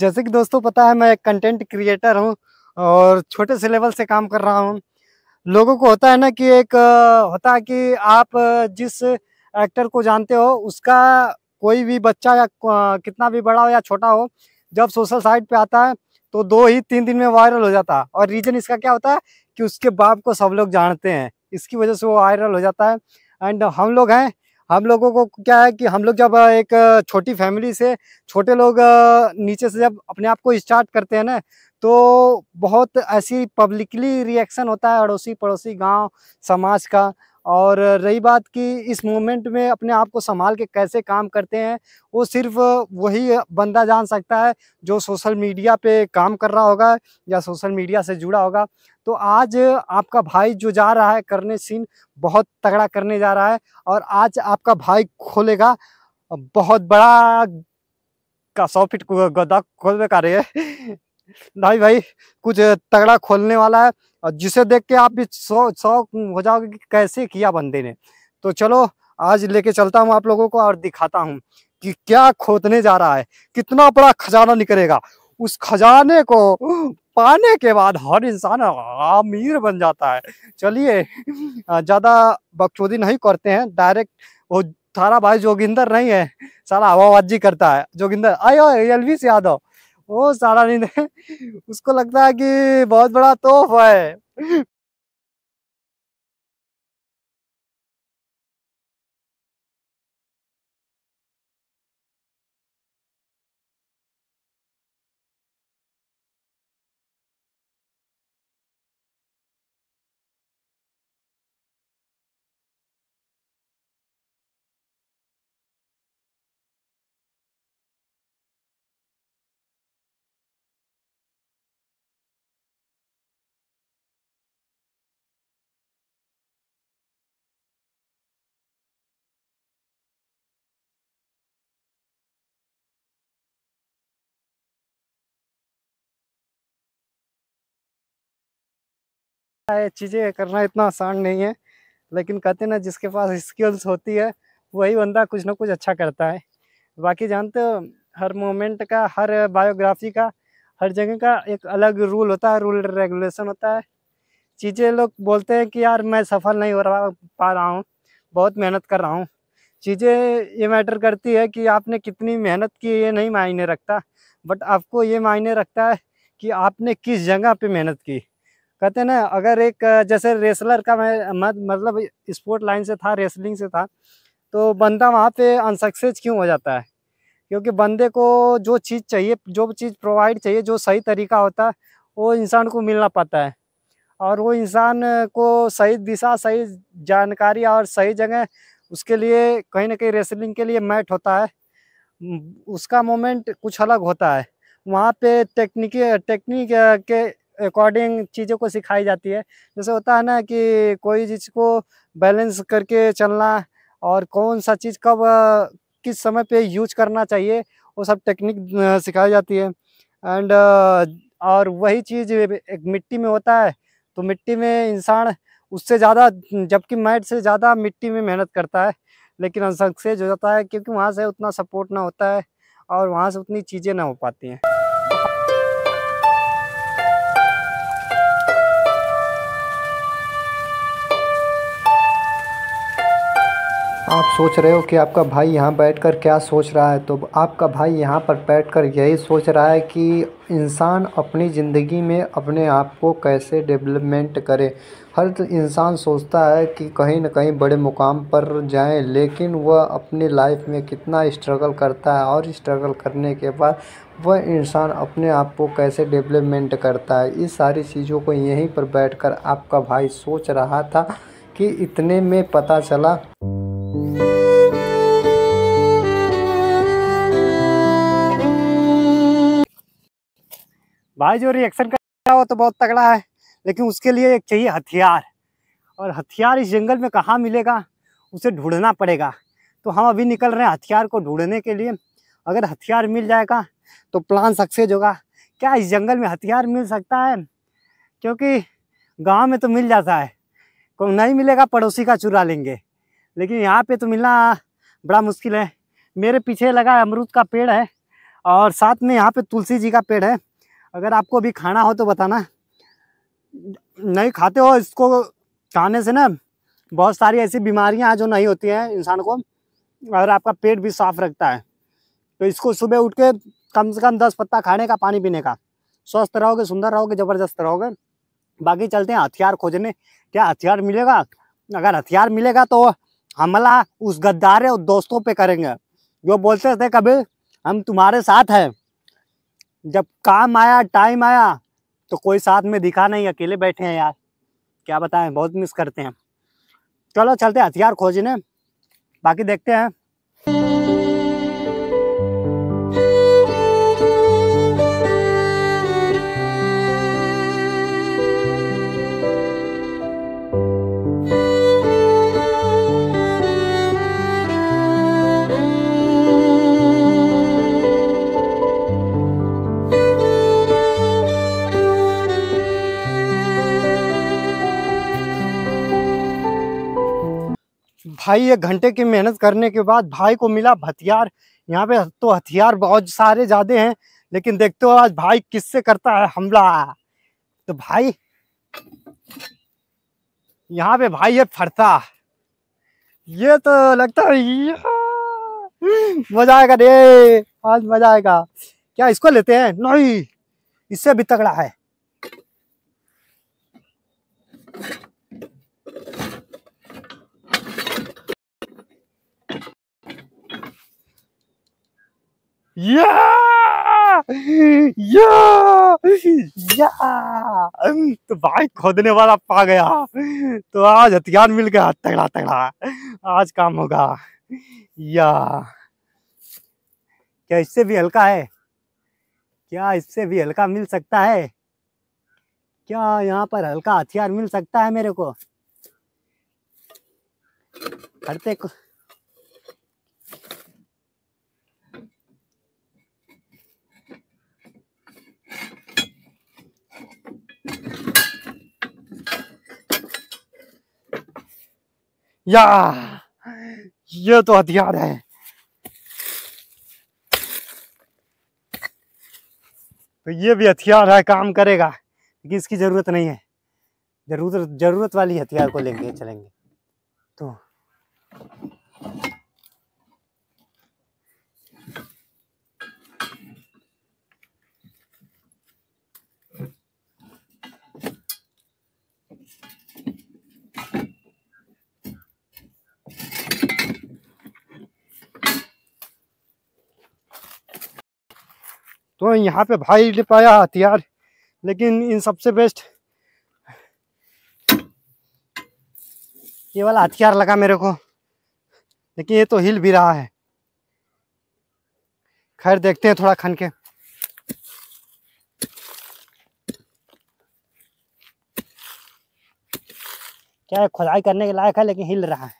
जैसे कि दोस्तों पता है मैं एक कंटेंट क्रिएटर हूँ और छोटे से लेवल से काम कर रहा हूँ। लोगों को होता है ना कि एक होता है कि आप जिस एक्टर को जानते हो उसका कोई भी बच्चा या कितना भी बड़ा हो या छोटा हो, जब सोशल साइट पे आता है तो 2 ही 3 दिन में वायरल हो जाता है। और रीज़न इसका क्या होता है कि उसके बाप को सब लोग जानते हैं, इसकी वजह से वो वायरल हो जाता है। एंड हम लोग हैं, हम लोगों को क्या है कि हम लोग जब एक छोटी फैमिली से छोटे लोग नीचे से जब अपने आप को स्टार्ट करते हैं ना, तो बहुत ऐसी पब्लिकली रिएक्शन होता है अड़ोसी पड़ोसी गांव समाज का। और रही बात कि इस मोमेंट में अपने आप को संभाल के कैसे काम करते हैं, वो सिर्फ वही बंदा जान सकता है जो सोशल मीडिया पे काम कर रहा होगा या सोशल मीडिया से जुड़ा होगा। तो आज आपका भाई जो जा रहा है करने सीन बहुत तगड़ा करने जा रहा है, और आज आपका भाई खोलेगा बहुत बड़ा का 100 फीट गड्ढा खोलने का रहे है। भाई भाई कुछ तगड़ा खोलने वाला है, और जिसे देख के आप भी शौक हो जाओगे कि कैसे किया बंदे ने। तो चलो आज लेके चलता हूँ आप लोगों को और दिखाता हूँ कि क्या खोदने जा रहा है, कितना बड़ा खजाना निकलेगा। उस खजाने को पाने के बाद हर इंसान अमीर बन जाता है। चलिए ज्यादा बकचोदी नहीं करते हैं, डायरेक्ट वो थारा भाई जोगिंदर नहीं है, साला हवाबाजी करता है। जोगिंदर आयो एलवीस यादव, वो साला नहीं है। उसको लगता है कि बहुत बड़ा तोहफ है। चीजें करना इतना आसान नहीं है, लेकिन कहते ना जिसके पास स्किल्स होती है वही बंदा कुछ ना कुछ अच्छा करता है। बाकी जानते हो हर मोमेंट का, हर बायोग्राफी का, हर जगह का एक अलग रूल होता है, रूल रेगुलेशन होता है। चीज़ें लोग बोलते हैं कि यार मैं सफल नहीं हो रहा पा रहा हूँ, बहुत मेहनत कर रहा हूँ। चीज़ें ये मैटर करती है कि आपने कितनी मेहनत की, ये नहीं मायने रखता, बट आपको ये मायने रखता है कि आपने किस जगह पे मेहनत की। कहते हैं ना अगर एक जैसे रेसलर का मैं मतलब स्पोर्ट लाइन से था, रेसलिंग से था, तो बंदा वहाँ पे अनसक्सेस क्यों हो जाता है? क्योंकि बंदे को जो चीज़ चाहिए, जो चीज़ प्रोवाइड चाहिए, जो सही तरीका होता है वो इंसान को मिल ना पाता है। और वो इंसान को सही दिशा, सही जानकारी और सही जगह उसके लिए कहीं न कहीं रेसलिंग के लिए मैट होता है। उसका मोमेंट कुछ अलग होता है। वहाँ पे टेक्निक के अकॉर्डिंग चीज़ों को सिखाई जाती है। जैसे होता है ना कि कोई चीज़ को बैलेंस करके चलना, और कौन-सा चीज़ कब किस समय पे यूज़ करना चाहिए, वो सब टेक्निक सिखाई जाती है। एंड और वही चीज़ एक मिट्टी में होता है, तो मिट्टी में इंसान उससे ज़्यादा, जबकि मैट से ज़्यादा मिट्टी में मेहनत करता है, लेकिन अनसक्सेस हो जाता है क्योंकि वहाँ से उतना सपोर्ट ना होता है और वहाँ से उतनी चीज़ें ना हो पाती हैं। आप सोच रहे हो कि आपका भाई यहाँ बैठकर क्या सोच रहा है, तो आपका भाई यहाँ पर बैठकर यही सोच रहा है कि इंसान अपनी ज़िंदगी में अपने आप को कैसे डेवलपमेंट करे। हर इंसान सोचता है कि कहीं न कहीं बड़े मुकाम पर जाएं, लेकिन वह अपनी लाइफ में कितना स्ट्रगल करता है, और स्ट्रगल करने के बाद वह इंसान अपने आप को कैसे डेवलपमेंट करता है। इस सारी चीज़ों को यहीं पर बैठकर आपका भाई सोच रहा था कि इतने में पता चला भाई जो रिएक्शन कर रहा है वो तो बहुत तगड़ा है, लेकिन उसके लिए एक चाहिए हथियार, और हथियार इस जंगल में कहाँ मिलेगा, उसे ढूंढना पड़ेगा। तो हम अभी निकल रहे हैं हथियार को ढूंढने के लिए। अगर हथियार मिल जाएगा तो प्लान सक्सेस होगा। क्या इस जंगल में हथियार मिल सकता है? क्योंकि गांव में तो मिल जाता है, को नहीं मिलेगा पड़ोसी का चुरा लेंगे, लेकिन यहाँ पे तो मिलना बड़ा मुश्किल है। मेरे पीछे लगा अमरूद का पेड़ है, और साथ में यहाँ पे तुलसी जी का पेड़ है। अगर आपको भी खाना हो तो बताना। नहीं खाते हो, इसको खाने से ना बहुत सारी ऐसी बीमारियां जो नहीं होती हैं इंसान को, और आपका पेट भी साफ रखता है। तो इसको सुबह उठ के कम से कम 10 पत्ता खाने का, पानी पीने का, स्वस्थ रहोगे, सुंदर रहोगे, जबरदस्त रहोगे। बाकी चलते हैं हथियार खोजने। क्या हथियार मिलेगा? अगर हथियार मिलेगा तो हमला उस गद्दार और दोस्तों पे करेंगे जो बोलते थे कभी हम तुम्हारे साथ हैं, जब काम आया, टाइम आया तो कोई साथ में दिखा नहीं, अकेले बैठे हैं यार। क्या बताएं, बहुत मिस करते हैं। चलो चलते हैं हथियार खोजने, बाकी देखते हैं। भाई 1 घंटे की मेहनत करने के बाद भाई को मिला हथियार। यहाँ पे तो हथियार बहुत सारे ज्यादा हैं, लेकिन देखते हो आज भाई किससे करता है हमला। तो भाई यहाँ पे भाई ये फरता, ये तो लगता है मजा आएगा रे, आज मजा आएगा। क्या इसको लेते हैं? नहीं, इससे भी तगड़ा है। या या या तो भाई खोदने वाला पा गया, तो आज हथियार मिल गया तगड़ा तगड़ा, आज काम होगा। या क्या इससे भी हल्का है? क्या इससे भी हल्का मिल सकता है? क्या यहाँ पर हल्का हथियार मिल सकता है मेरे को? करते को या ये तो हथियार है। तो ये भी हथियार है, काम करेगा, लेकिन इसकी जरूरत नहीं है। जरूरत वाली हथियार को लेंगे, चलेंगे। तो यहाँ पे भाई ले पाया हथियार, लेकिन इन सबसे बेस्ट ये वाला हथियार लगा मेरे को, लेकिन ये तो हिल भी रहा है। खैर देखते हैं थोड़ा खन के। क्या है, खुदाई करने के लायक है, लेकिन हिल रहा है,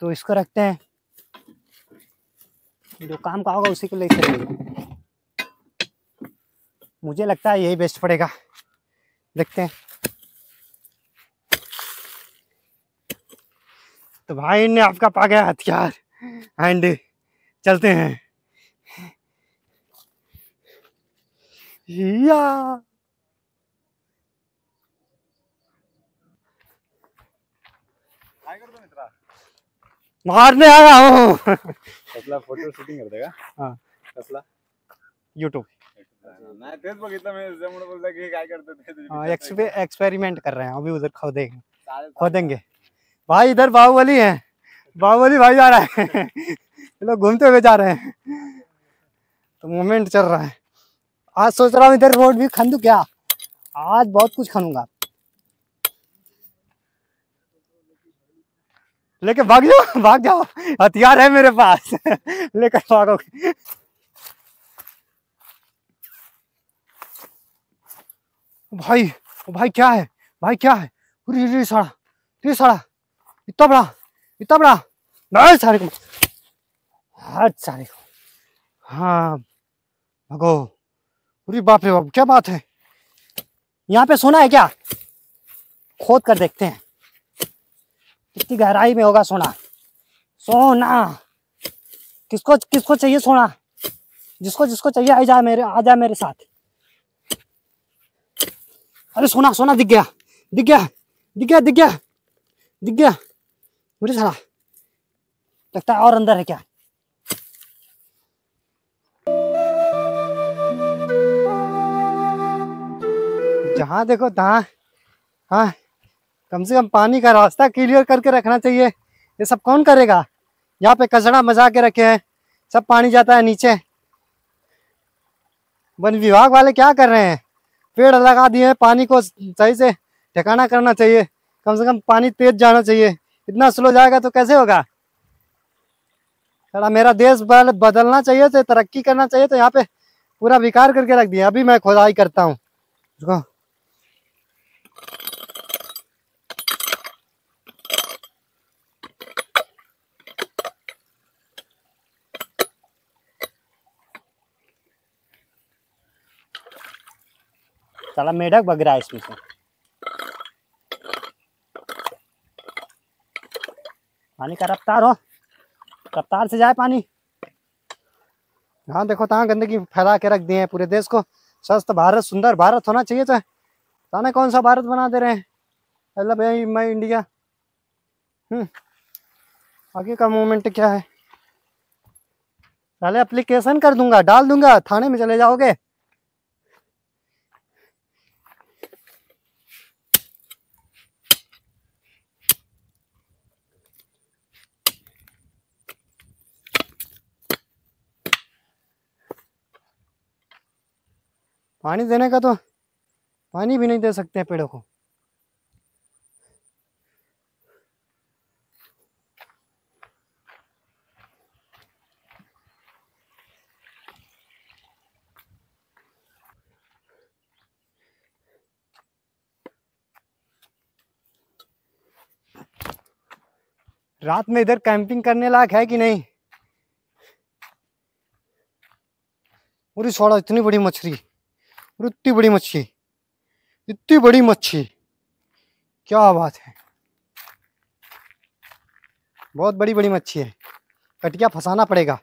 तो इसको रखते हैं। जो काम का होगा उसी को लेकर चलेंगे। मुझे लगता है यही बेस्ट पड़ेगा, देखते हैं। तो भाई ने आपका पा गया हथियार, एंड चलते हैं। या मारने आया हूँ। कसला फोटो शूटिंग करते का? हाँ, कसला यूट्यूब। नाही तेच बघितलं मी, त्यामुळे बोलता की काय करते ते। हाँ, एक्सपेरिमेंट कर रहे हैं अभी, उधर खोदेंगे। भाई इधर बाहुबली है, बाहुबली भाई जा रहा है। लोग घूमते हुए जा रहे हैं, तो मोमेंट चल रहा है। आज सोच रहा हूँ इधर रोड भी खन दूं क्या, आज बहुत कुछ खनूंगा। लेके भाग जाओ, हथियार है मेरे पास। लेकर भागोगे। भाई भाई क्या है, भाई क्या है? अरे साड़ा इतना बड़ा नहीं, सारे को हाथ, सारे को। हाँ भगो। अरे बाप रे बाप, क्या बात है? यहाँ पे सोना है क्या? खोद कर देखते हैं कितनी गहराई में होगा सोना। किसको चाहिए सोना? जिसको जिसको चाहिए आ जा मेरे साथ। अरे सोना सोना दिख गया दिख गया दिख गया दिख गया दिख गया। मुझे साला लगता है और अंदर है क्या। जहां देखो तहां। हाँ, कम से कम पानी का रास्ता क्लियर करके रखना चाहिए। ये सब कौन करेगा। यहाँ पे कचरा मचा के रखे हैं, सब पानी जाता है नीचे। वन विभाग वाले क्या कर रहे हैं, पेड़ लगा दिए हैं, पानी को सही से ठिकाना करना चाहिए। कम से कम पानी तेज जाना चाहिए, इतना स्लो जाएगा तो कैसे होगा। थोड़ा मेरा देश बदलना चाहिए तो तरक्की करना चाहिए, तो यहाँ पे पूरा विकार करके रख दिया। अभी मैं खुदाई करता हूँ उसको। साला मेढक बग रहा है इसमें से। पानी का रफ्तार हो, रफ्तार से जाए पानी। हाँ देखो तहाँ गंदगी फैला के रख दिए हैं पूरे देश को। स्वस्थ भारत सुंदर भारत होना चाहिए, तो जाने कौन सा भारत बना दे रहे हैं। मतलब मैं इंडिया। आगे का मूवमेंट क्या है। पहले एप्लीकेशन कर दूंगा, डाल दूंगा, थाने में चले जाओगे। पानी देने का तो पानी भी नहीं दे सकते हैं पेड़ों को। रात में इधर कैंपिंग करने लायक है कि नहीं। पूरी सोड़ा इतनी बड़ी मछली, इतनी बड़ी मच्छी, इतनी बड़ी मच्छी, क्या बात है। बहुत बड़ी बड़ी मच्छी है, कटिया फंसाना पड़ेगा।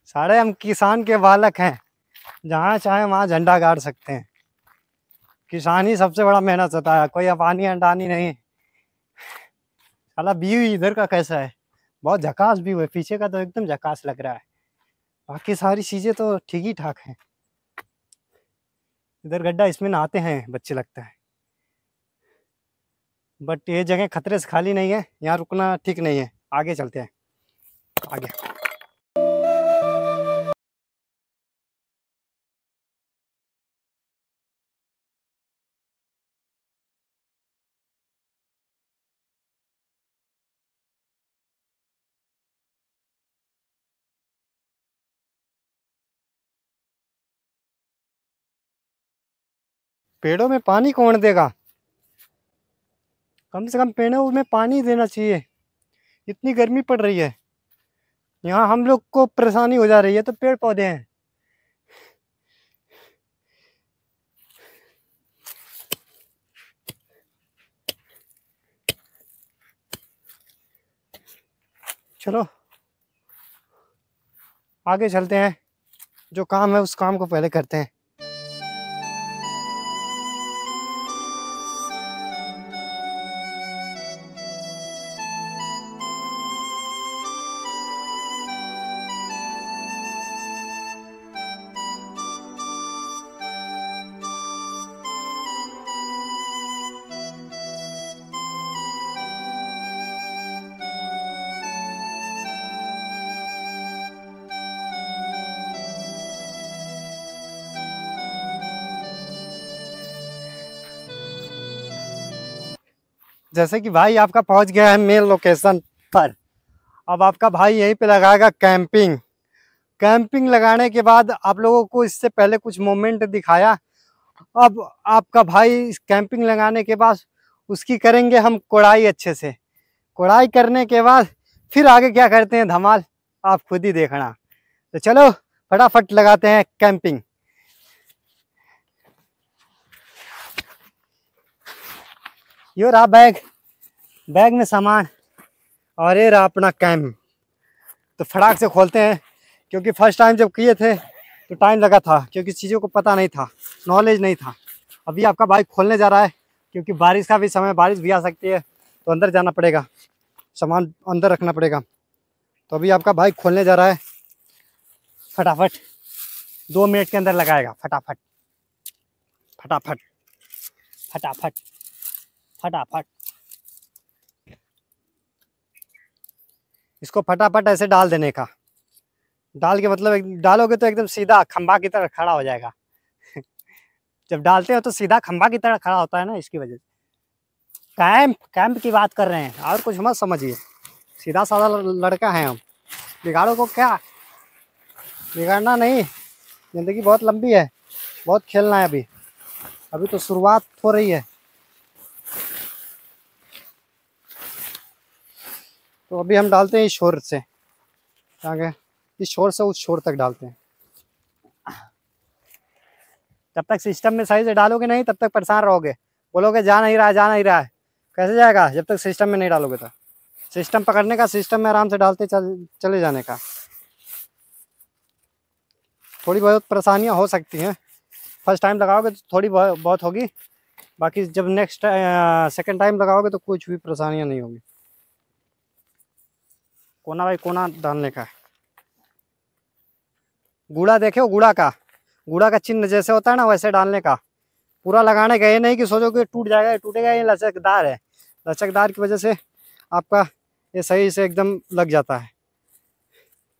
सारे हम किसान के बालक हैं, जहाँ चाहे वहाँ झंडा गाड़ सकते हैं। किसान ही सबसे बड़ा मेहनत होता है, कोई अपानी अंडानी नहीं। साला व्यू इधर का कैसा है, बहुत झकास व्यू है। पीछे का तो एकदम झकास लग रहा है, बाकी सारी चीजें तो ठीक ही ठाक हैं। इधर गड्ढा, इसमें नहाते हैं बच्चे लगता है। बट ये जगह खतरे से खाली नहीं है, यहाँ रुकना ठीक नहीं है। आगे चलते हैं आगे। पेड़ों में पानी कौन देगा, कम से कम पेड़ों में पानी देना चाहिए। इतनी गर्मी पड़ रही है, यहाँ हम लोग को परेशानी हो जा रही है, तो पेड़ पौधे हैं। चलो आगे चलते हैं, जो काम है उस काम को पहले करते हैं। जैसे कि भाई आपका पहुंच गया है मेन लोकेशन पर। अब आपका भाई यहीं पे लगाएगा कैंपिंग। कैंपिंग लगाने के बाद आप लोगों को इससे पहले कुछ मोमेंट दिखाया। अब आपका भाई इस कैंपिंग लगाने के बाद उसकी करेंगे हम कोड़ाई अच्छे से। कोड़ाई करने के बाद फिर आगे क्या करते हैं धमाल, आप खुद ही देखना। तो चलो फटाफट लगाते हैं कैंपिंग। ये रहा बैग, बैग में सामान, और ये रहा अपना कैम्प। तो फटाक से खोलते हैं, क्योंकि फर्स्ट टाइम जब किए थे तो टाइम लगा था, क्योंकि चीज़ों को पता नहीं था, नॉलेज नहीं था। अभी आपका बाइक खोलने जा रहा है, क्योंकि बारिश का भी समय, बारिश भी आ सकती है, तो अंदर जाना पड़ेगा, सामान अंदर रखना पड़ेगा। तो अभी आपका बाइक खोलने जा रहा है, फटाफट 2 मिनट के अंदर लगाएगा, फटाफट फटाफट फटाफट फटाफट। इसको फटाफट ऐसे डाल देने का, डाल के मतलब डालोगे तो एकदम सीधा खंबा की तरह खड़ा हो जाएगा। जब डालते हो तो सीधा खंबा की तरह खड़ा होता है ना, इसकी वजह से। कैंप, कैंप की बात कर रहे हैं, और कुछ मत समझिए। सीधा साधा लड़का है हम, बिगाड़ो को क्या, बिगाड़ना नहीं। ज़िंदगी बहुत लंबी है, बहुत खेलना है अभी, अभी तो शुरुआत हो रही है। तो अभी हम डालते हैं इस छोर से आगे, इस छोर से उस छोर तक डालते हैं। जब तक सिस्टम में सही से डालोगे नहीं, तब तक परेशान रहोगे, बोलोगे जा नहीं रहा है, जा नहीं रहा है। कैसे जाएगा जब तक सिस्टम में नहीं डालोगे? तो सिस्टम पकड़ने का, सिस्टम में आराम से डालते चले जाने का। थोड़ी बहुत परेशानियां हो सकती हैं, फर्स्ट टाइम लगाओगे तो थोड़ी बहुत होगी, बाकी जब नेक्स्ट सेकंड टाइम लगाओगे तो कुछ भी परेशानियां नहीं होगी। कोना भाई कोना डालने का है। गूढ़ा देखे हो, गूढ़ा का चिन्ह जैसे होता है ना, वैसे डालने का। पूरा लगाने का, ये नहीं कि सोचो कि टूट जाएगा, टूटेगा। ये लचकदार है, लचकदार की वजह से आपका ये सही से एकदम लग जाता है।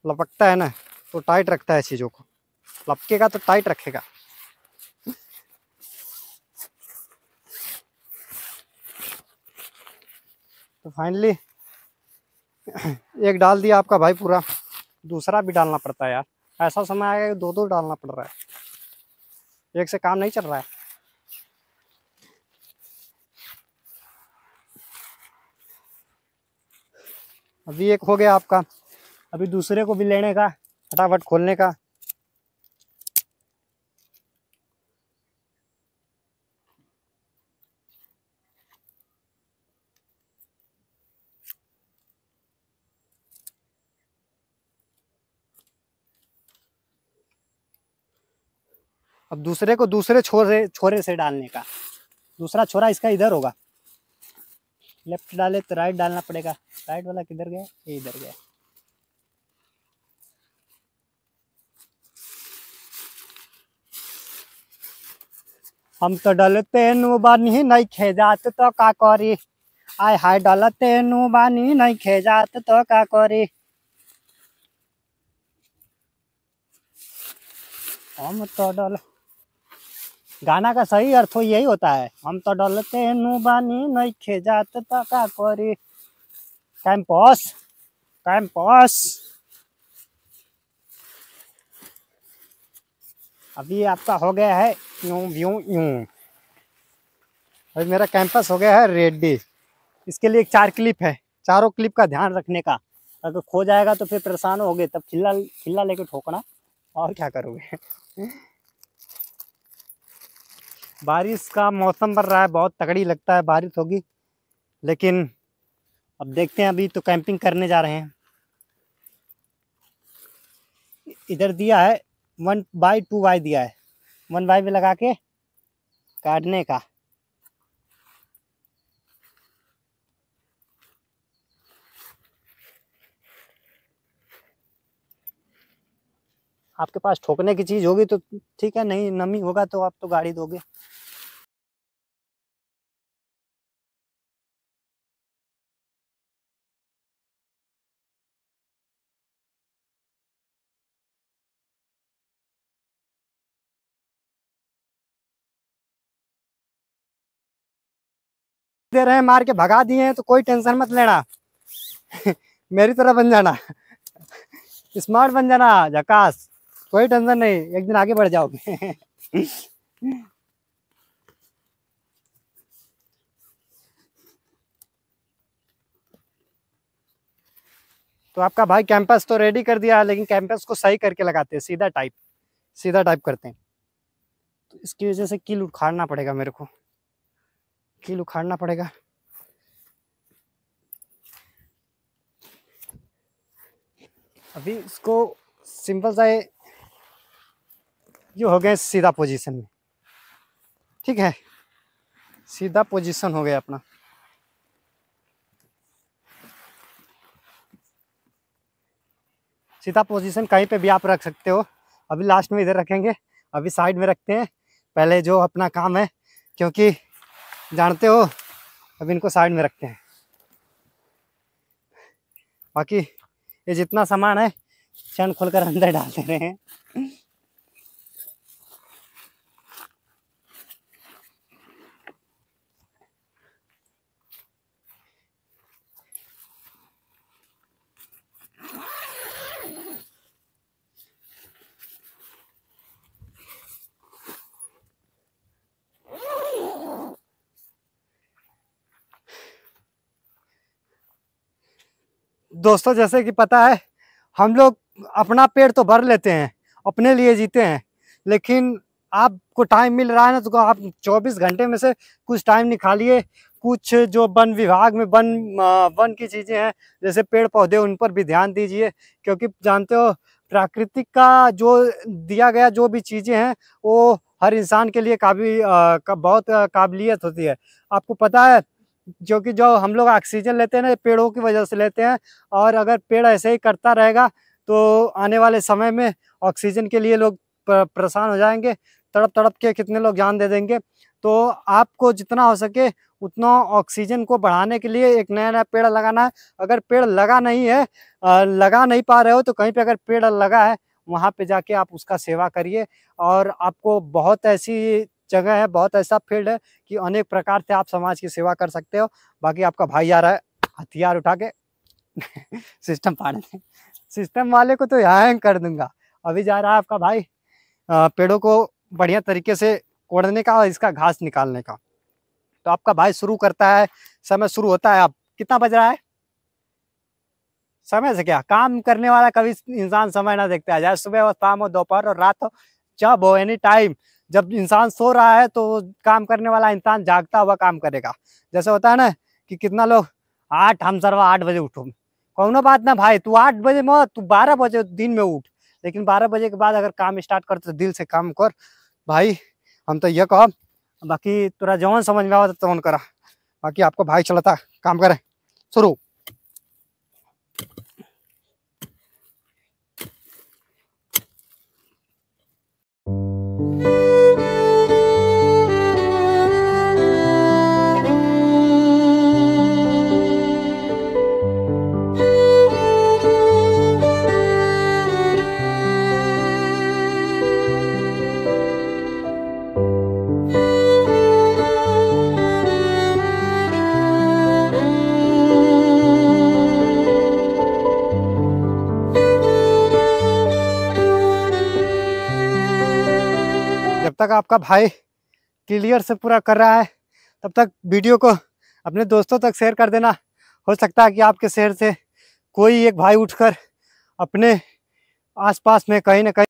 लपकता है ना, तो टाइट रखता है चीज़ों को, लपकेगा तो टाइट रखेगा। तो फाइनली एक डाल दिया आपका भाई पूरा, दूसरा भी डालना पड़ता है यार। ऐसा समय आएगा कि 2-2 डालना पड़ रहा है, एक से काम नहीं चल रहा है। अभी एक हो गया आपका, अभी दूसरे को भी लेने का, फटाफट खोलने का। अब दूसरे को दूसरे छोरे से डालने का। दूसरा छोरा इसका इधर होगा, लेफ्ट डाले तो राइट डालना पड़ेगा। राइट वाला किधर गया? ये इधर गया। हम तो डलते नु बानी नहीं खेजात तो का करी, आय हाय डलते नु बानी नहीं खेजात तो का करी। हम तो डल, गाना का सही अर्थ यही होता है, हम तो डलते नु बानी नहीं खेजात तो का करी। Campus, campus. अभी आपका हो गया है यूं यूं यूं। अभी मेरा कैंपस हो गया है रेडी। इसके लिए 4 क्लिप है, चारों क्लिप का ध्यान रखने का। अगर खो जाएगा तो फिर परेशान होगे, तब खिल्ला खिल्ला लेके ठोकना, और क्या करोगे। बारिश का मौसम बन रहा है, बहुत तगड़ी लगता है बारिश होगी, लेकिन अब देखते हैं। अभी तो कैंपिंग करने जा रहे हैं। इधर दिया है 1/2 दिया है, 1 में लगा के काटने का। आपके पास ठोकने की चीज़ होगी तो ठीक है, नहीं नमी होगा तो आप तो गाड़ी दोगे। दे रहे हैं, मार के भगा दिए हैं, तो कोई टेंशन मत लेना। मेरी तरह बन जाना, स्मार्ट बन जाना, झकास। कोई टेंशन नहीं, एक दिन आगे बढ़ जाओगे। तो आपका भाई कैंपस तो रेडी कर दिया, लेकिन कैंपस को सही करके लगाते हैं, सीधा टाइप करते हैं। तो इसकी वजह से कील उखाड़ना पड़ेगा, मेरे को कील उखाड़ना पड़ेगा। अभी इसको सिंपल सा ये हो गए सीधा पोजीशन में, ठीक है, सीधा पोजीशन हो गया अपना। सीधा पोजीशन कहीं पे भी आप रख सकते हो। अभी लास्ट में इधर रखेंगे, अभी साइड में रखते हैं पहले जो अपना काम है, क्योंकि जानते हो अभी इनको साइड में रखते हैं। बाकी ये जितना सामान है चैन खोलकर अंदर डाल दे रहे हैं। दोस्तों जैसे कि पता है हम लोग अपना पेट तो भर लेते हैं, अपने लिए जीते हैं, लेकिन आपको टाइम मिल रहा है ना तो आप 24 घंटे में से कुछ टाइम निकालिए, कुछ जो वन विभाग में वन की चीज़ें हैं जैसे पेड़ पौधे उन पर भी ध्यान दीजिए, क्योंकि जानते हो प्राकृतिक का जो दिया गया जो भी चीज़ें हैं वो हर इंसान के लिए बहुत काबिलियत होती है। आपको पता है क्योंकि जो हम लोग ऑक्सीजन लेते हैं ना पेड़ों की वजह से लेते हैं, और अगर पेड़ ऐसे ही करता रहेगा तो आने वाले समय में ऑक्सीजन के लिए लोग परेशान हो जाएंगे, तड़प तड़प के कितने लोग जान दे देंगे। तो आपको जितना हो सके उतना ऑक्सीजन को बढ़ाने के लिए एक नया नया पेड़ लगाना है। अगर पेड़ लगा नहीं है, लगा नहीं पा रहे हो तो कहीं पे अगर पेड़ लगा है वहाँ पे जाके आप उसका सेवा करिए, और आपको बहुत ऐसी जगह है, बहुत ऐसा फील्ड है कि अनेक प्रकार से आप समाज की सेवा कर सकते हो। बाकी आपका भाई आ रहा है हथियार उठा के सिस्टम फाड़ने, सिस्टम वाले को तो यहाँ हैंग कर दूंगा। अभी जा रहा है आपका भाई पेड़ों को बढ़िया तरीके से कोड़ने का और इसका घास निकालने का। तो आपका भाई शुरू करता है, समय शुरू होता है। अब कितना बज रहा है? समय से क्या काम करने वाला कभी इंसान समय ना देखता है, चाहे सुबह हो, शाम हो, दोपहर हो, रात हो, जब हो, एनी टाइम। जब इंसान सो रहा है तो काम करने वाला इंसान जागता हुआ काम करेगा। जैसे होता है ना कि कितना लोग हम सरवा 8 बजे उठो, कौनो बात ना भाई, तू 8 बजे मत, तू 12 बजे दिन में उठ, लेकिन 12 बजे के बाद अगर काम स्टार्ट कर तो दिल से काम कर भाई। हम तो ये कह, बाकी तोरा जौन समझ में आवत तौन करा। बाकी आपको भाई चलता काम करे शुरू। जब तक आपका भाई क्लियर से पूरा कर रहा है तब तक वीडियो को अपने दोस्तों तक शेयर कर देना। हो सकता है कि आपके शहर से कोई एक भाई उठकर अपने आसपास में कहीं ना कहीं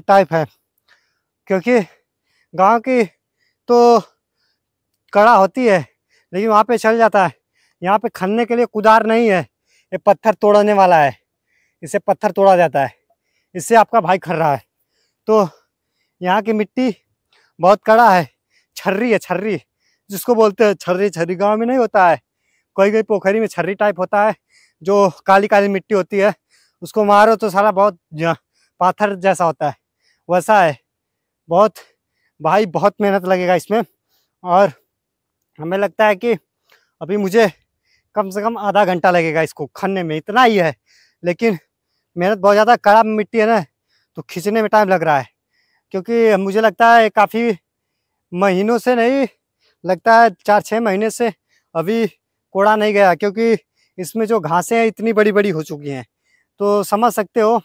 टाइप है, क्योंकि गांव की तो कड़ा होती है लेकिन वहाँ पे चल जाता है। यहाँ पे खनने के लिए कुदार नहीं है, ये पत्थर तोड़ने वाला है, इससे पत्थर तोड़ा जाता है, इससे आपका भाई खन रहा है। तो यहाँ की मिट्टी बहुत कड़ा है, छर्री है, छर्री जिसको बोलते हैं छर्री। छर्री गांव में नहीं होता है, कोई कोई पोखरी में छर्री टाइप होता है जो काली काली मिट्टी होती है, उसको मारो तो सारा बहुत पाथर जैसा होता है, वैसा है। बहुत भाई बहुत मेहनत लगेगा इसमें, और हमें लगता है कि अभी मुझे कम से कम आधा घंटा लगेगा इसको खनने में, इतना ही है। लेकिन मेहनत बहुत ज़्यादा, कड़ा मिट्टी है ना, तो खींचने में टाइम लग रहा है, क्योंकि मुझे लगता है काफ़ी महीनों से नहीं, लगता है 4-6 महीने से अभी कोड़ा नहीं गया, क्योंकि इसमें जो घासें हैं इतनी बड़ी बड़ी हो चुकी हैं। तो समझ सकते हो,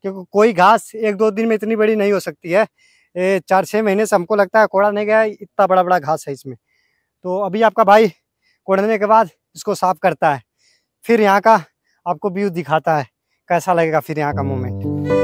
क्योंकि कोई घास 1-2 दिन में इतनी बड़ी नहीं हो सकती है। 4-6 महीने से हमको लगता है कोड़ा नहीं गया, इतना बड़ा बड़ा घास है इसमें। तो अभी आपका भाई कोड़ने के बाद इसको साफ करता है, फिर यहाँ का आपको व्यू दिखाता है कैसा लगेगा फिर यहाँ का मोमेंट।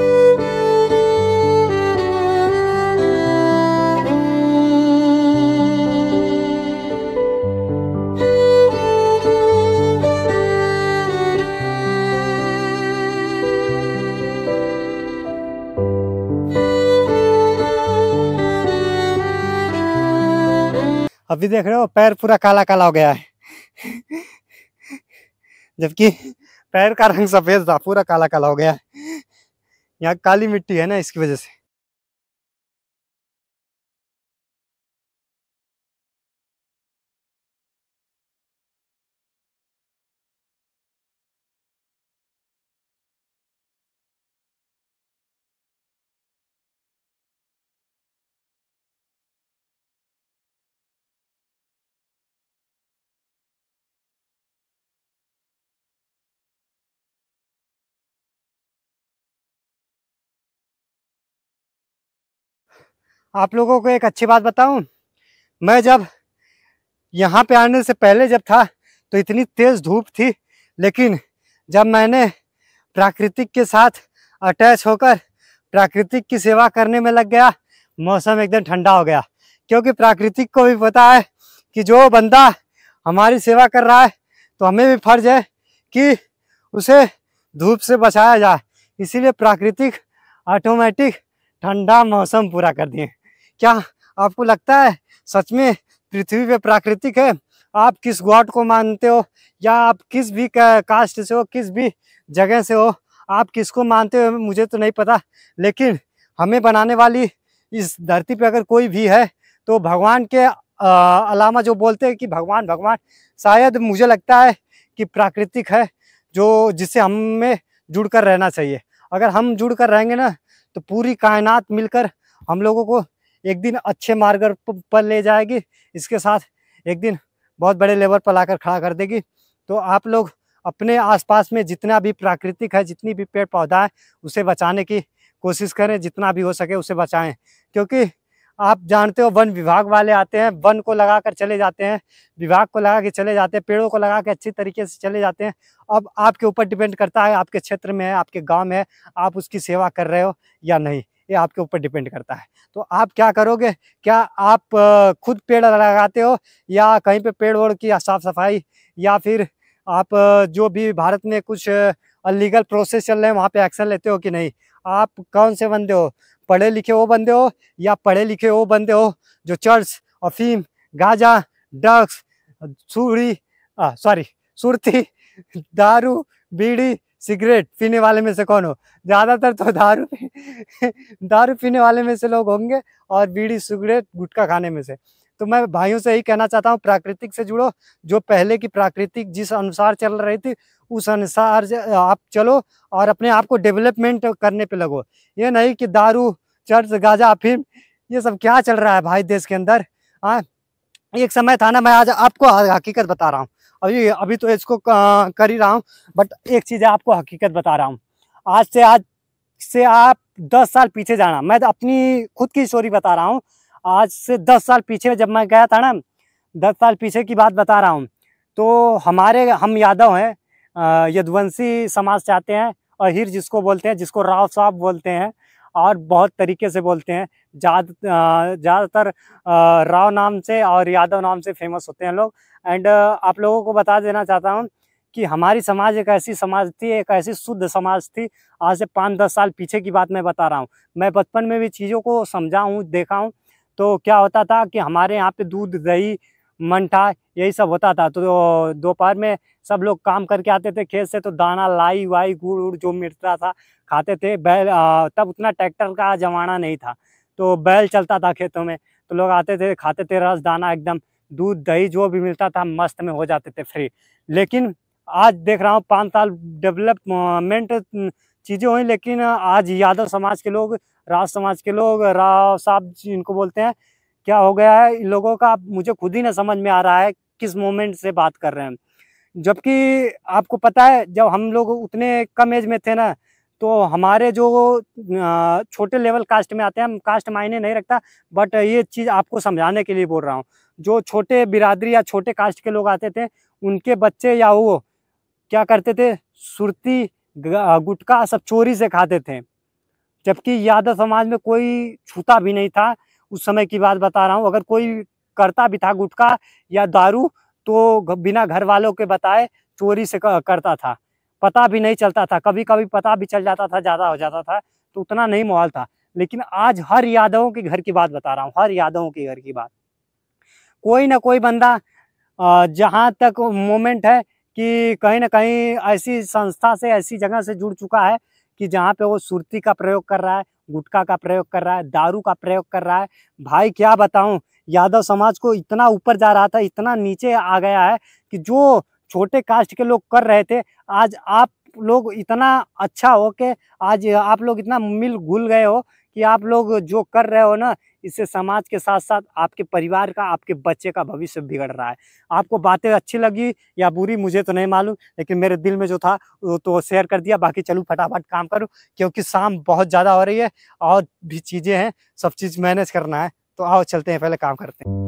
अभी देख रहे हो पैर पूरा काला काला हो गया है जबकि पैर का रंग सफेद था, पूरा काला काला हो गया है। यहाँ काली मिट्टी है ना, इसकी वजह से। आप लोगों को एक अच्छी बात बताऊं, मैं जब यहाँ पे आने से पहले जब था तो इतनी तेज धूप थी, लेकिन जब मैंने प्राकृतिक के साथ अटैच होकर प्राकृतिक की सेवा करने में लग गया, मौसम एकदम ठंडा हो गया। क्योंकि प्राकृतिक को भी पता है कि जो बंदा हमारी सेवा कर रहा है तो हमें भी फर्ज है कि उसे धूप से बचाया जाए, इसीलिए प्राकृतिक ऑटोमेटिक ठंडा मौसम पूरा कर दिए। क्या आपको लगता है सच में पृथ्वी पे प्राकृतिक है? आप किस गॉड को मानते हो, या आप किस भी कास्ट से हो, किस भी जगह से हो, आप किसको मानते हो मुझे तो नहीं पता, लेकिन हमें बनाने वाली इस धरती पे अगर कोई भी है तो भगवान के अलावा जो बोलते हैं कि भगवान भगवान, शायद मुझे लगता है कि प्राकृतिक है जो जिससे हमें जुड़कर रहना चाहिए। अगर हम जुड़कर रहेंगे ना तो पूरी कायनात मिलकर हम लोगों को एक दिन अच्छे मार्ग पर ले जाएगी, इसके साथ एक दिन बहुत बड़े लेवल पर लाकर खड़ा कर देगी। तो आप लोग अपने आसपास में जितना भी प्राकृतिक है, जितनी भी पेड़ पौधा है, उसे बचाने की कोशिश करें, जितना भी हो सके उसे बचाएं। क्योंकि आप जानते हो वन विभाग वाले आते हैं, वन को लगा कर चले जाते हैं, विभाग को लगा के चले जाते हैं, पेड़ों को लगा के अच्छी तरीके से चले जाते हैं। अब आपके ऊपर डिपेंड करता है, आपके क्षेत्र में है, आपके गाँव में है, आप उसकी सेवा कर रहे हो या नहीं, ये आपके ऊपर डिपेंड करता है। तो आप क्या करोगे? क्या आप खुद पेड़ लगाते हो, या कहीं पे पेड़ ओड़ की साफ सफाई, या फिर आप जो भी भारत में कुछ अलीगल प्रोसेस चल रहे हैं वहाँ पे एक्शन लेते हो कि नहीं? आप कौन से बंदे हो? पढ़े लिखे वो बंदे हो, या पढ़े लिखे वो बंदे हो जो चर्च, अफीम, गांजा, ड्रग्स, सुरती, दारू, बीड़ी, सिगरेट पीने वाले में से कौन हो? ज़्यादातर तो दारू पीने वाले में से लोग होंगे, और बीड़ी, सिगरेट, गुटखा खाने में से। तो मैं भाइयों से यही कहना चाहता हूँ, प्राकृतिक से जुड़ो। जो पहले की प्राकृतिक जिस अनुसार चल रही थी उस अनुसार आप चलो, और अपने आप को डेवलपमेंट करने पे लगो। ये नहीं कि दारू, चर्च, गांजा, अफीम, ये सब क्या चल रहा है भाई देश के अंदर। हाँ, एक समय था ना, मैं आज आपको हकीकत बता रहा हूँ, अभी तो इसको कर ही रहा हूँ, बट एक चीज़ आपको हकीकत बता रहा हूँ। आज से आप 10 साल पीछे जाना, मैं तो अपनी खुद की स्टोरी बता रहा हूँ। आज से 10 साल पीछे जब मैं गया था ना, 10 साल पीछे की बात बता रहा हूँ, तो हम यादव हैं, यदुवंशी समाज से आते हैं, अहिर जिसको बोलते हैं, जिसको राव साहब बोलते हैं, और बहुत तरीके से बोलते हैं। ज़्यादातर राव नाम से और यादव नाम से फेमस होते हैं लोग। एंड आप लोगों को बता देना चाहता हूँ कि हमारी समाज एक ऐसी समाज थी, एक ऐसी शुद्ध समाज थी। आज से 5-10 साल पीछे की बात मैं बता रहा हूँ। मैं बचपन में भी चीज़ों को समझा हूँ, देखा हूँ। तो क्या होता था कि हमारे यहाँ पे दूध, दही, मंठा यही सब होता था। तो दोपहर में सब लोग काम करके आते थे खेत से, तो दाना, लाई वाई, गुड़ उड़ जो मिलता था खाते थे। बैल, तब उतना ट्रैक्टर का ज़माना नहीं था, तो बैल चलता था खेतों में। तो तो लोग आते थे, खाते थे रस दाना, एकदम दूध दही जो भी मिलता था मस्त में हो जाते थे फ्री। लेकिन आज देख रहा हूँ 5 साल डेवलपमेंट चीज़ें हुई, लेकिन आज यादव समाज के लोग, राज समाज के लोग, राव साहब जिनको बोलते हैं, क्या हो गया है इन लोगों का मुझे खुद ही ना समझ में आ रहा है किस मोमेंट से बात कर रहे हैं। जबकि आपको पता है जब हम लोग उतने कम एज में थे ना, तो हमारे जो छोटे लेवल कास्ट में आते हैं, हम कास्ट मायने नहीं रखता, बट ये चीज़ आपको समझाने के लिए बोल रहा हूँ। जो छोटे बिरादरी या छोटे कास्ट के लोग आते थे, उनके बच्चे या वो क्या करते थे, सुरती गुटखा सब चोरी से खाते थे। जबकि यादव समाज में कोई छूता भी नहीं था, उस समय की बात बता रहा हूँ। अगर कोई करता भी था गुटखा या दारू, तो बिना घर वालों के बताए चोरी से करता था, पता भी नहीं चलता था। कभी कभी पता भी चल जाता था, ज़्यादा हो जाता था, तो उतना नहीं माहौल था। लेकिन आज हर यादवों के घर की बात बता रहा हूँ, हर यादवों के घर की बात। कोई ना कोई बंदा जहाँ तक मोमेंट है कि कहीं ना कहीं ऐसी संस्था से, ऐसी जगह से जुड़ चुका है कि जहाँ पे वो सुरती का प्रयोग कर रहा है, गुटखा का प्रयोग कर रहा है, दारू का प्रयोग कर रहा है। भाई क्या बताऊं, यादव समाज को इतना ऊपर जा रहा था, इतना नीचे आ गया है कि जो छोटे कास्ट के लोग कर रहे थे, आज आप लोग इतना अच्छा हो के, आज आप लोग इतना मिल घुल गए हो कि आप लोग जो कर रहे हो ना, इससे समाज के साथ साथ आपके परिवार का, आपके बच्चे का भविष्य बिगड़ रहा है। आपको बातें अच्छी लगी या बुरी मुझे तो नहीं मालूम, लेकिन मेरे दिल में जो था वो तो शेयर कर दिया। बाकी चलूँ फटाफट काम करूँ, क्योंकि शाम बहुत ज़्यादा हो रही है और भी चीज़ें हैं, सब चीज़ मैनेज करना है। तो आओ चलते हैं, पहले काम करते हैं।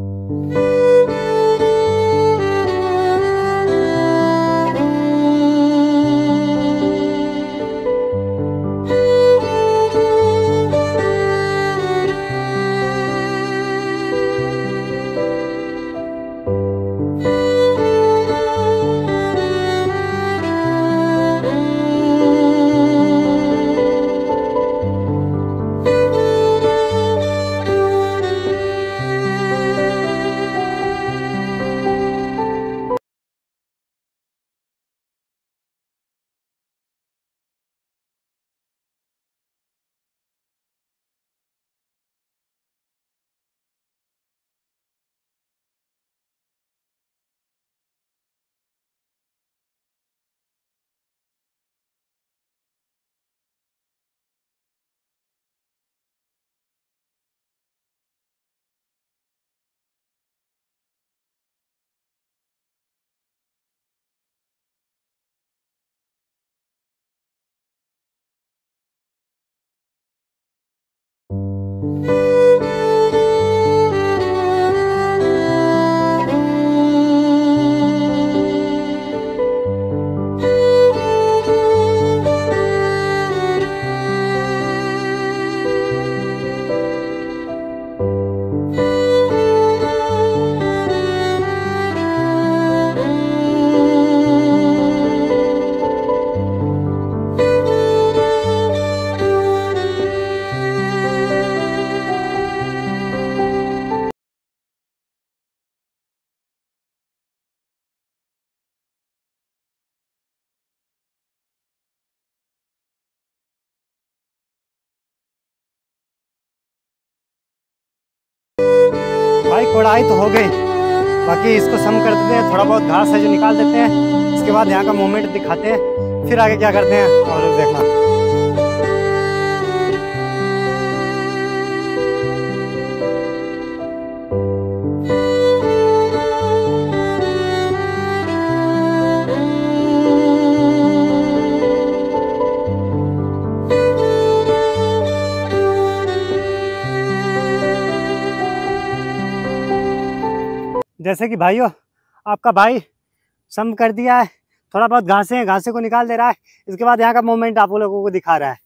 भाई कोड़ाई तो हो गई, बाकी इसको सम कर देते हैं, थोड़ा बहुत घास है जो निकाल देते हैं। इसके बाद यहाँ का मूवमेंट दिखाते हैं, फिर आगे क्या करते हैं और देखना। जैसे कि भाइयों, आपका भाई सम कर दिया है, थोड़ा बहुत घासें हैं, घासें को निकाल दे रहा है। इसके बाद यहाँ का मूवमेंट आप लोगों को दिखा रहा है।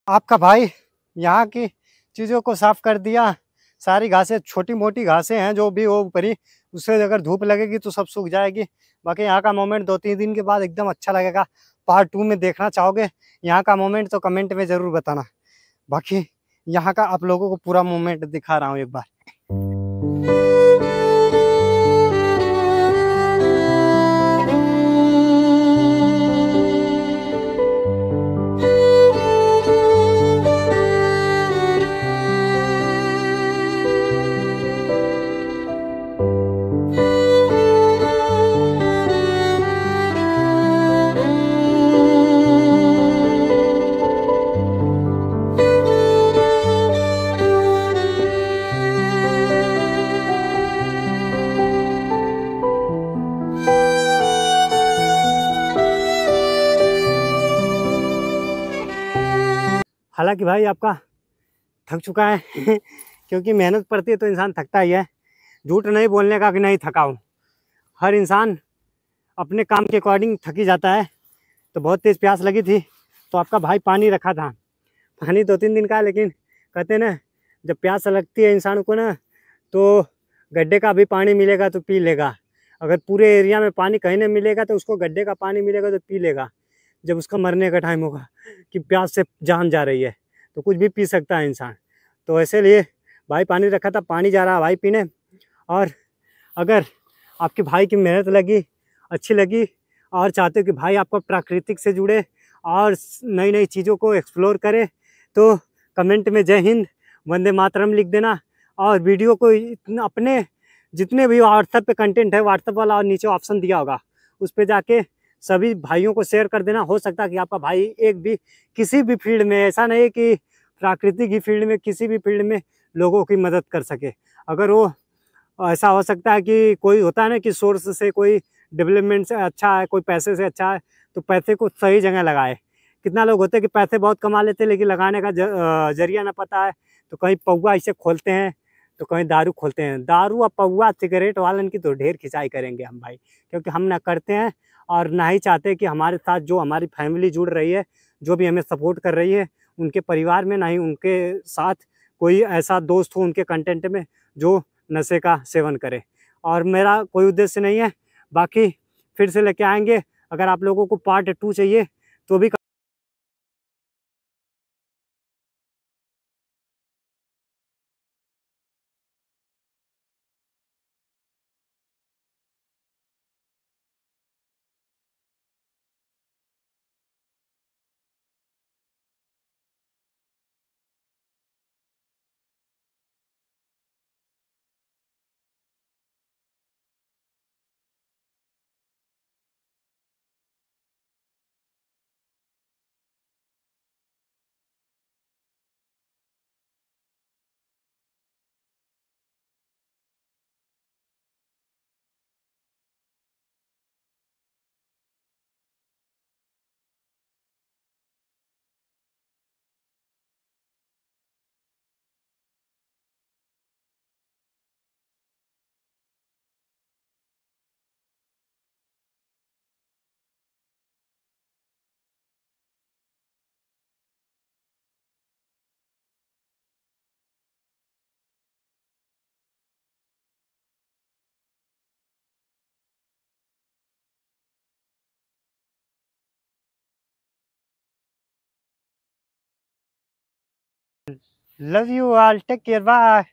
आपका भाई यहाँ की चीज़ों को साफ कर दिया। सारी घासें, छोटी मोटी घासें हैं जो भी वो ऊपरी, उससे अगर धूप लगेगी तो सब सूख जाएगी। बाकी यहाँ का मोमेंट 2-3 दिन के बाद एकदम अच्छा लगेगा। पार्ट 2 में देखना चाहोगे यहाँ का मोमेंट तो कमेंट में ज़रूर बताना। बाकी यहाँ का आप लोगों को पूरा मोमेंट दिखा रहा हूँ एक बार। हालांकि भाई आपका थक चुका है क्योंकि मेहनत पड़ती है तो इंसान थकता ही है। झूठ नहीं बोलने का कि नहीं थका हूँ, हर इंसान अपने काम के अकॉर्डिंग थक ही जाता है। तो बहुत तेज़ प्यास लगी थी तो आपका भाई पानी रखा था। पानी 2-3 दिन का है, लेकिन कहते हैं ना, जब प्यास लगती है इंसान को ना, तो गड्ढे का भी पानी मिलेगा तो पी लेगा। अगर पूरे एरिया में पानी कहीं नहीं मिलेगा तो उसको गड्ढे का पानी मिलेगा तो पी लेगा। जब उसका मरने का टाइम होगा कि प्यास से जान जा रही है तो कुछ भी पी सकता है इंसान। तो ऐसे लिए भाई पानी रखा था, पानी जा रहा है भाई पीने। और अगर आपके भाई की मेहनत लगी, अच्छी लगी और चाहते हो कि भाई आपको प्राकृतिक से जुड़े और नई नई चीज़ों को एक्सप्लोर करे, तो कमेंट में जय हिंद वंदे मातरम लिख देना। और वीडियो को अपने जितने भी व्हाट्सएप पे कंटेंट है, व्हाट्सएप वाला और नीचे ऑप्शन दिया होगा उस पर जाके सभी भाइयों को शेयर कर देना। हो सकता है कि आपका भाई एक भी किसी भी फील्ड में, ऐसा नहीं कि प्राकृतिक ही फील्ड में, किसी भी फील्ड में लोगों की मदद कर सके। अगर वो, ऐसा हो सकता है कि कोई होता है ना कि सोर्स से कोई डेवलपमेंट से अच्छा है, कोई पैसे से अच्छा है, तो पैसे को सही जगह लगाए। कितना लोग होते हैं कि पैसे बहुत कमा लेते हैं लेकिन लगाने का जरिया ना पता है, तो कहीं पौवा इसे खोलते हैं तो कहीं दारू खोलते हैं। दारू और पौवा सिगरेट वालन की तो ढेर खिंचाई करेंगे हम भाई, क्योंकि हम ना करते हैं और ना ही चाहते कि हमारे साथ जो हमारी फैमिली जुड़ रही है, जो भी हमें सपोर्ट कर रही है, उनके परिवार में ना ही उनके साथ कोई ऐसा दोस्त हो उनके कंटेंट में जो नशे का सेवन करे। और मेरा कोई उद्देश्य नहीं है। बाकी फिर से लेके आएंगे। अगर आप लोगों को पार्ट 2 चाहिए तो भी love you all, take care, bye.